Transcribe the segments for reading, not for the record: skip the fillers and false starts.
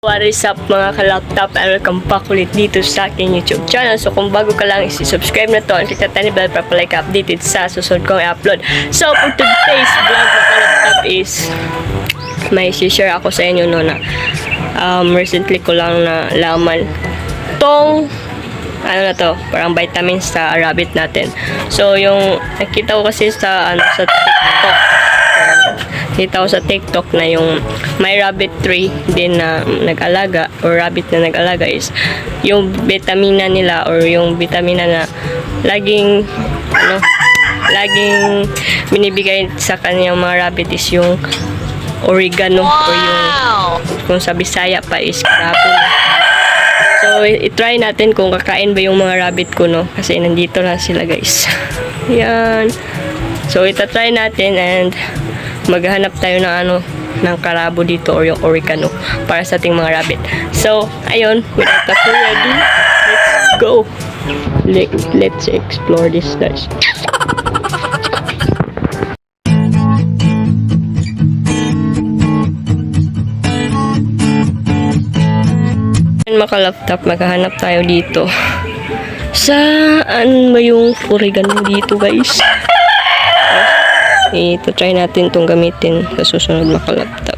What is up mga ka-laptop, and welcome back ulit dito sa aking YouTube channel. So kung bago ka lang, isi-subscribe na to and click na tiny bell para palike updated sa susunod kong i-upload. So for today's vlog mga ka-laptop is may share ako sa inyo no na recently ko lang na laman tong ano na to, parang vitamins sa rabbit natin. So yung nakita ko kasi sa sa TikTok, nakita ko sa TikTok na yung may rabbit tree din na nag-alaga or rabbit na nag-alaga is yung vitamina nila or yung vitamina na laging binibigay sa kanyang mga rabbit is yung oregano or yung kung sa Bisaya pa is crabon. So i-try natin kung kakain ba yung mga rabbit ko no kasi nandito na sila guys. Yan. So itatry natin and maghanap tayo ng ng karabo dito or yung oregano para sa ating mga rabbit. So, ayun, without further ado, let's go! Let's explore this guys. Mga ka-laptop, maghahanap tayo dito. Saan ba yung oregano dito guys? Ito, try natin itong gamitin sa susunod mga laptop.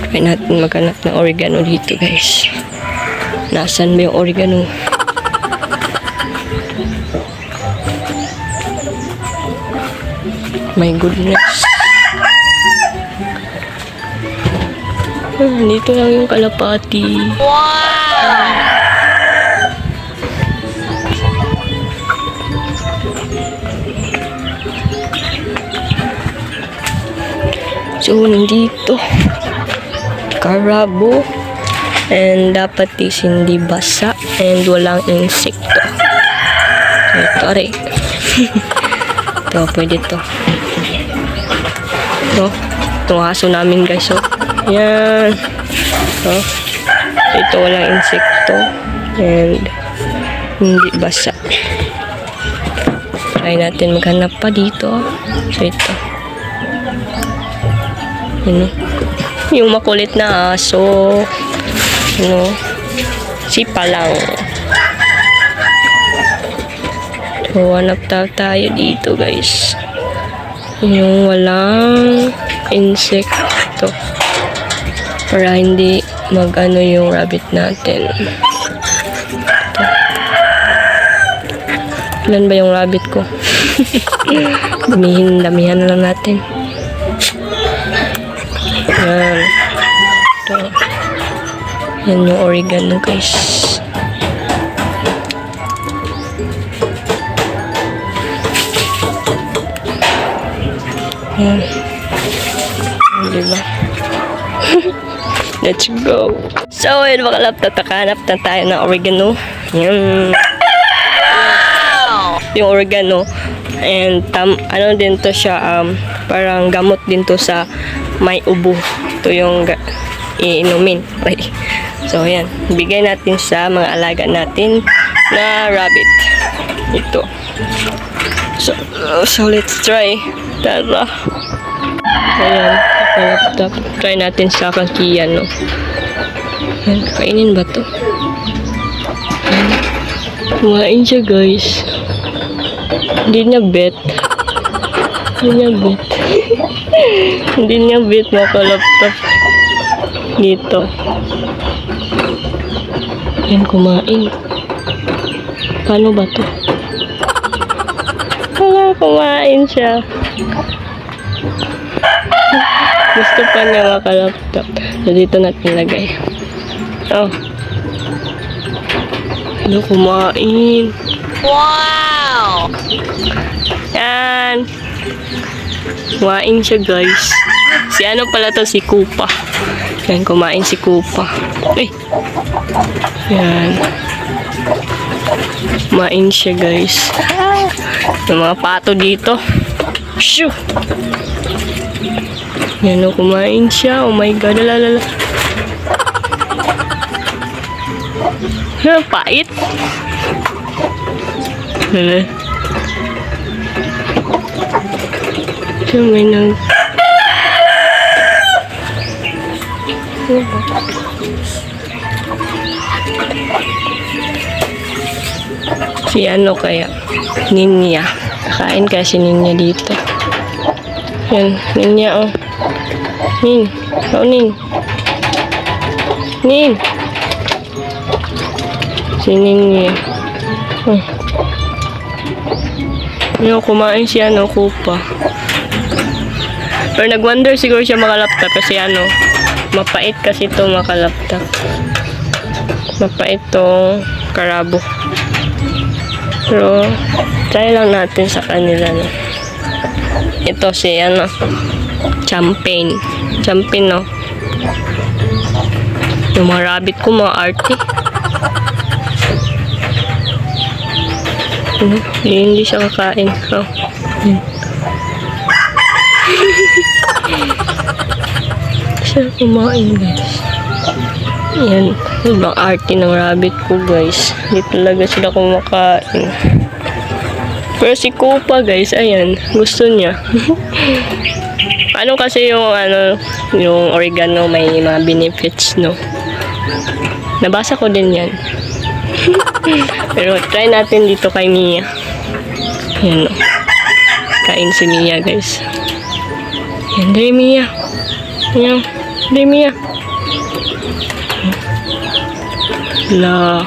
Try natin maghanap ng oregano dito guys. Nasaan ba yung oregano? My goodness. Dito lang yung kalapati. Wow! So, nandito karabo and dapat is hindi basa and walang insekto. So, ito rin. Ito, pwede to. Ito, itong aso namin guys. So, yan. So, ito walang insekto and hindi basa. Try natin maghanap pa dito. So, ito. Yung makulit na aso, sipa lang. So, hanap tayo dito guys. Yung walang insekto para hindi mag-ano yung rabbit natin. Ilan ba yung rabbit ko? Damihan na lang natin. Yan. Ito. Yan yung oregano guys. Yan. Diba? Let's go. So, yun mga laptop, nakahanap na tayo ng oregano. Yan. Yung oregano. And ano din to siya, parang gamot din to sa may ubo. Ito yung iinumin. Okay. So, ayan. Bigay natin sa mga alaga natin na rabbit. Ito. So let's try. Tara. Ayan. Laptop. Try natin sa kakiyan, no? Ayan. Kainin ba to? Ayan. Kumain siya, guys. Hindi niya bet. Hindi niya bet mga ka-laptop. Dito. Yan, kumain. Paano ba to? Wala, kumain siya. Gusto pa niya mga ka-laptop. So, dito natin lagay. Oh. Ano, kumain. Wow! Yan. Kumain siya guys. Si ano pala to? Si Kupa. Yan, kumain si Kupa. Ay. Yan. Kumain siya guys. Yung mga pato dito. Shoo! Yan o, kumain siya. Oh my god. Lalala. Pait. Lalala. Siya may nang... Si ano kaya? Ninya. Kakain kaya si Ninya dito. Yan, Ninya oh. Nin. Oh, Nin. Nin. Si Ninya. Yung kumain siya no, kupa. Pero nag-wonder siguro siya makalaptop kasi ano, mapait kasi ito makalaptop. Mapait tong karabo. Pero, try lang natin sa kanila, no. Ito si, ano, champagne. Champagne, no. Yung mga rabbit ko, mga arty. Hindi siya kakain. Oh. Siya kumain, guys. Yan. Ibang arty ng rabbit ko, guys. Hindi talaga sila kumakain. Pero si Kupa, guys, ayan. Gusto niya. Ano kasi yung, ano, yung oregano may mga benefits, no? Nabasa ko din yan. Pero try natin dito kay Mia. Yan, no? Kain si Mia, guys. Yan, dali Mia. Yan, dali Mia. La.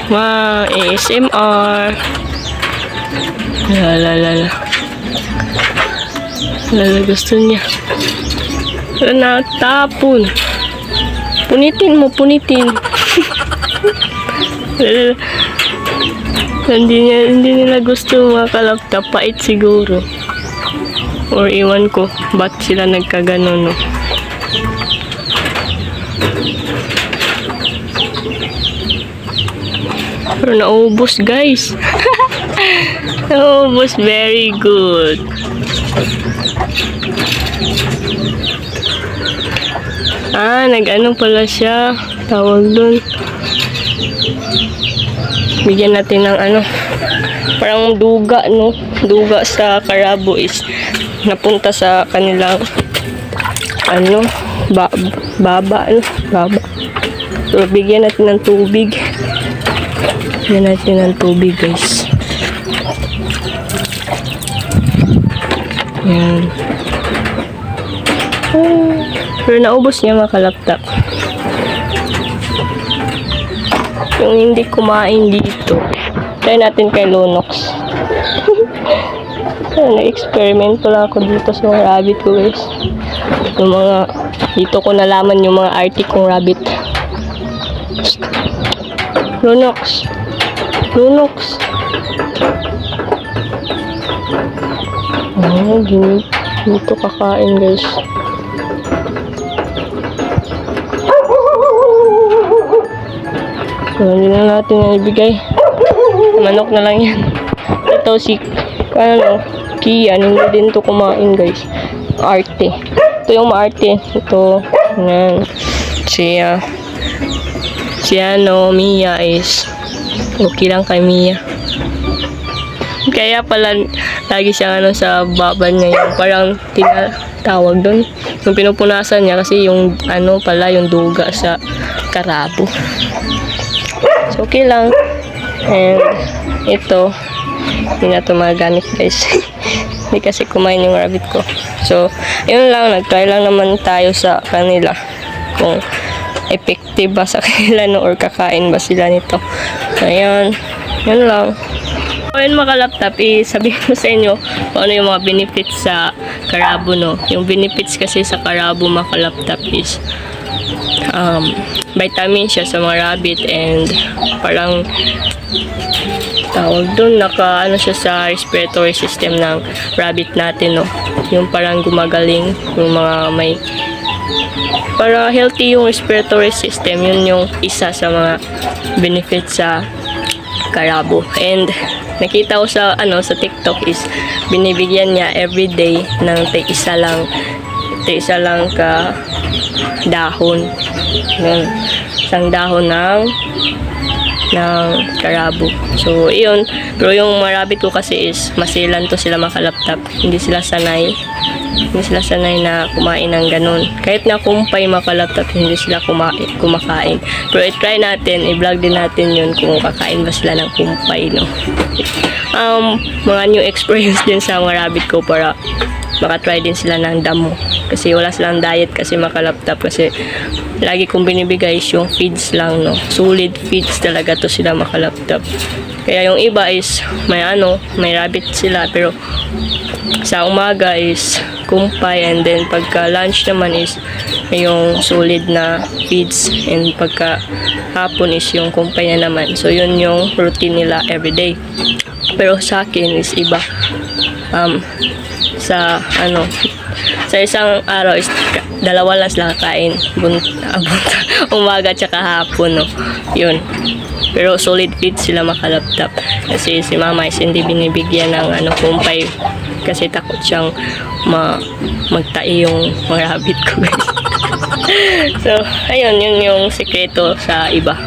Wow, ASMR. La. Lala, gusto niya. Natapon. Punitin mo, punitin. Lala. Hindi nila gusto makalaptop. Pait siguro. Or iwan ko, ba't sila nagkaganon, no? Pero naubos, guys. Naubos, very good. Nag-ano pala siya. Tawag dun. Bigyan natin ng ano. Parang duga, no? Duga sa karabo is napunta sa kanilang ano, baba. So, bigyan natin ng tubig. Bigyan natin ng tubig, guys. Yan. Pero naubos niya makalaptop. Yung hindi kumain dito, try natin kay Lunox. Na-experiment pala ako dito sa mga rabbit ko, guys. Yung mga, dito ko nalaman yung mga arty kong rabbit. Lunox. Lunox. Dito kakain, guys. Hindi na natin na ibigay. Manok na lang yan. Ito si, ano, Kian. Hindi din to kumain, guys. Arte. Ito yung maarte. Ito. Yan. Si ano, Mia is okay lang kay Mia. Kaya pala lagi siyang ano sa baba niya yung parang tinatawag doon. Yung pinupunasan niya kasi yung ano pala yung duga sa karabo. So okay lang. And ito hindi na ito magagamit, guys. Hindi kasi kumain yung rabbit ko. So yun lang, nag-try lang naman tayo sa kanila kung effective ba sa kanila, no, or kakain ba sila nito. Ayan, yun lang. Ayun mga laptop, sabihin ko sa inyo kung ano yung mga benefits sa karabo, no. Yung benefits kasi sa karabo mga laptop is vitamin siya sa mga rabbit, and parang tawag dun, ano siya sa respiratory system ng rabbit natin, no. Yung parang gumagaling yung mga may para healthy yung respiratory system. Yun yung isa sa mga benefits sa karabo. And nakita ko sa ano sa TikTok is binibigyan niya everyday ng isa lang ka dahon. Yun, isang dahon ng karabo. So yun, pero yung mga rabbit ko kasi is masilan to sila makalaptop, hindi sila sanay Hindi sila sanay na kumain ng ganun. Kahit na kumpay makalaptop, hindi sila kumakain. Pero i-try natin, i-vlog din natin yun kung kakain ba sila ng kumpay, no? Mga new experience din sa mga rabbit ko para makatry din sila ng damo. Kasi wala silang diet kasi makalaptop. Kasi lagi kong binibigay is yung feeds lang, no? Solid feeds talaga to sila makalaptop. Kaya yung iba is may rabbit sila, pero sa umaga is kumpay, and then pagka lunch naman is yung solid na feeds, and pagka hapon is yung kumpay na naman. So yun yung routine nila everyday. Pero sa akin is iba. Sa isang araw is dalawa lang sila kain, umaga tsaka hapon, no? Yun. Pero solid feed sila makalaptop. Kasi si mama is hindi binibigyan ng kumpay. Kasi takot siyang magtai yung mga rabbit ko, guys. So, ayun, yun yung sekreto sa iba.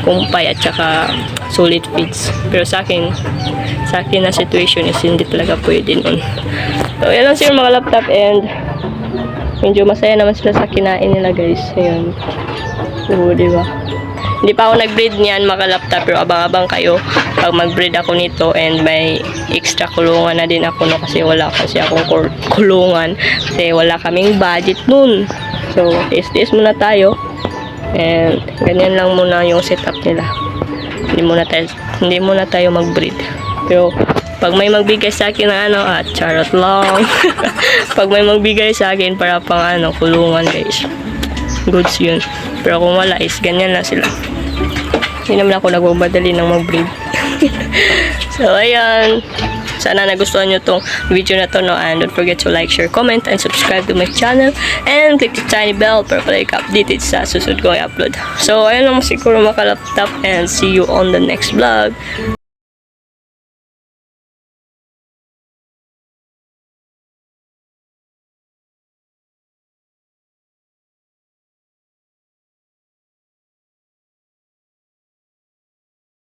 Kumpay at saka solid feeds. Pero sa akin na situation is hindi talaga pwede nun. So, yan lang sila mga laptop, and medyo masaya naman sila sa kinain nila, guys. Ayun. So, diba? Hindi pa ako nag-breed niyan mga laptop, pero abang-abang kayo pag mag-breed ako nito, and may extra kulungan na din ako, no? Kasi wala kasi akong kulungan. Kasi wala kaming budget nun. So, tiis-tiis muna tayo. And ganyan lang muna yung setup nila. Hindi muna tayo mag-breed. Pero pag may magbigay sa akin ng charot lang. Pag may magbigay sa akin para pang kulungan, guys, goods yun. Pero kung wala is ganyan lang sila. Hindi naman ako nagbabadali ng mag-breed. So ayan, sana nagustuhan nyo tong video na to, no? And don't forget to like, share, comment, and subscribe to my channel, and click the tiny bell para palagi ka updated sa susunod kong i-upload. So ayun lang siguro mga laptop, and see you on the next vlog.